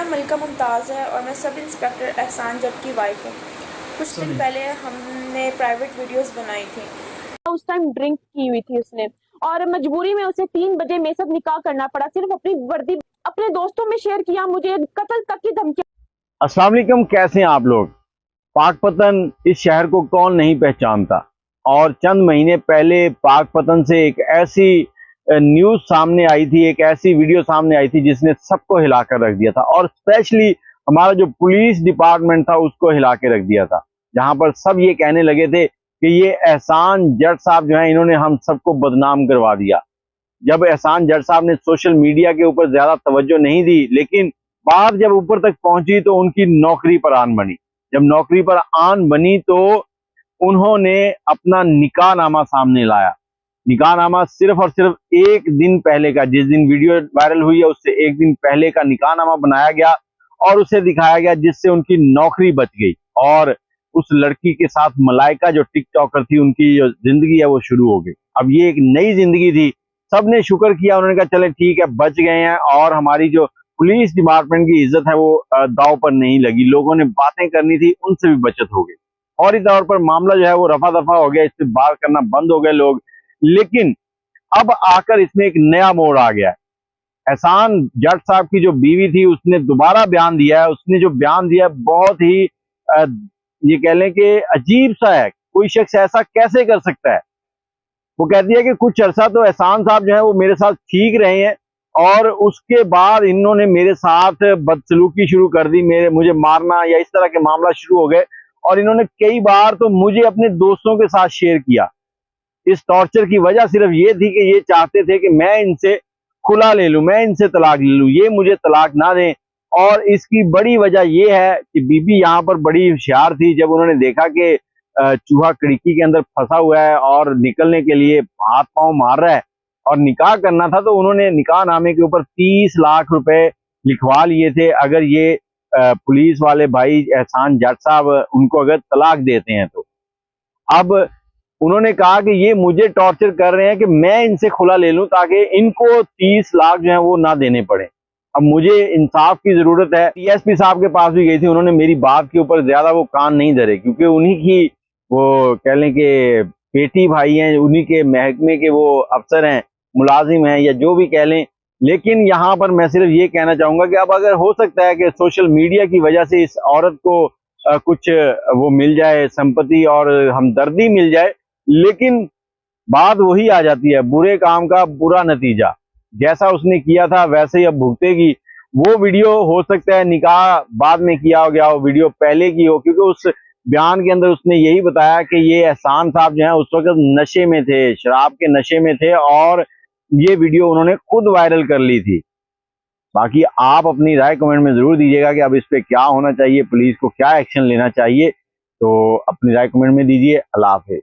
नाम मलिका मुमताज़ है और मैं सब इंस्पेक्टर एहसान जट की वाइफ हूँ। कुछ दिन पहले हमने प्राइवेट वीडियोस बनाई थी। उस टाइम ड्रिंक की हुई थी उसने और मजबूरी में उसे 3 बजे मेरे साथ निकाह करना पड़ा। सिर्फ अपनी वर्दी अपने दोस्तों में शेयर किया, मुझे कत्ल तक की धमकी। अस्सलाम वालेकुम, कैसे हैं आप लोग। पाकपतन इस शहर को कौन नहीं पहचानता। और चंद महीने पहले पाकपतन से एक ऐसी न्यूज़ सामने आई थी, एक ऐसी वीडियो सामने आई थी जिसने सबको हिलाकर रख दिया था और स्पेशली हमारा जो पुलिस डिपार्टमेंट था उसको हिला के रख दिया था। जहां पर सब ये कहने लगे थे कि ये एहसान जट साहब जो है इन्होंने हम सबको बदनाम करवा दिया। जब एहसान जट साहब ने सोशल मीडिया के ऊपर ज्यादा तवज्जो नहीं दी, लेकिन बात जब ऊपर तक पहुंची तो उनकी नौकरी पर आन बनी। जब नौकरी पर आन बनी तो उन्होंने अपना निकाहनामा सामने लाया। निकाहनामा सिर्फ और सिर्फ एक दिन पहले का, जिस दिन वीडियो वायरल हुई है उससे एक दिन पहले का निकाहनामा बनाया गया और उसे दिखाया गया, जिससे उनकी नौकरी बच गई और उस लड़की के साथ मलाइका जो टिकटॉकर थी उनकी जो जिंदगी है वो शुरू हो गई। अब ये एक नई जिंदगी थी। सबने शुक्र किया, उन्होंने कहा चले ठीक है बच गए हैं और हमारी जो पुलिस डिपार्टमेंट की इज्जत है वो दांव पर नहीं लगी। लोगों ने बातें करनी थी, उनसे भी बचत हो गई और इस तौर पर मामला जो है वो रफा दफा हो गया, इससे बात करना बंद हो गए लोग। लेकिन अब आकर इसमें एक नया मोड़ आ गया है। एहसान जट साहब की जो बीवी थी उसने दोबारा बयान दिया है। उसने जो बयान दिया है बहुत ही ये कह लें कि अजीब सा है। कोई शख्स ऐसा कैसे कर सकता है। वो कहती है कि कुछ अरसा तो एहसान साहब जो है वो मेरे साथ ठीक रहे हैं और उसके बाद इन्होंने मेरे साथ बदसलूकी शुरू कर दी, मुझे मारना या इस तरह के मामला शुरू हो गए और इन्होंने कई बार तो मुझे अपने दोस्तों के साथ शेयर किया। इस टॉर्चर की वजह सिर्फ ये थी कि ये चाहते थे कि मैं इनसे खुला ले लूं, मैं इनसे तलाक ले लूं, ये मुझे तलाक ना दें। और इसकी बड़ी वजह ये है कि बीबी यहाँ पर बड़ी होशियार थी। जब उन्होंने देखा कि चूहा खिड़की के अंदर फंसा हुआ है और निकलने के लिए हाथ पांव मार रहा है और निकाह करना था, तो उन्होंने निकाह नामे के ऊपर 30 लाख रुपए लिखवा लिए थे अगर ये पुलिस वाले भाई एहसान जट साहब उनको अगर तलाक देते हैं तो। अब उन्होंने कहा कि ये मुझे टॉर्चर कर रहे हैं कि मैं इनसे खुला ले लूं ताकि इनको 30 लाख जो है वो ना देने पड़े। अब मुझे इंसाफ की जरूरत है। टीएसपी साहब के पास भी गई थी, उन्होंने मेरी बात के ऊपर ज्यादा वो कान नहीं धरे क्योंकि उन्हीं की वो कह लें कि बेटी भाई हैं, उन्हीं के महकमे के वो अफसर हैं, मुलाजिम हैं या जो भी कह लें। लेकिन यहाँ पर मैं सिर्फ ये कहना चाहूंगा कि अब अगर हो सकता है कि सोशल मीडिया की वजह से इस औरत को कुछ वो मिल जाए, संपत्ति और हमदर्दी मिल जाए, लेकिन बात वही आ जाती है, बुरे काम का बुरा नतीजा। जैसा उसने किया था वैसे ही अब भुगतेगी। वो वीडियो हो सकता है निकाह बाद में किया हो गया हो, वीडियो पहले की हो, क्योंकि उस बयान के अंदर उसने यही बताया कि ये एहसान साहब जो है उस वक्त नशे में थे, शराब के नशे में थे और ये वीडियो उन्होंने खुद वायरल कर ली थी। बाकी आप अपनी राय कमेंट में जरूर दीजिएगा कि अब इस पे क्या होना चाहिए, पुलिस को क्या एक्शन लेना चाहिए। तो अपनी राय कमेंट में दीजिए। अल्लाह हाफिज।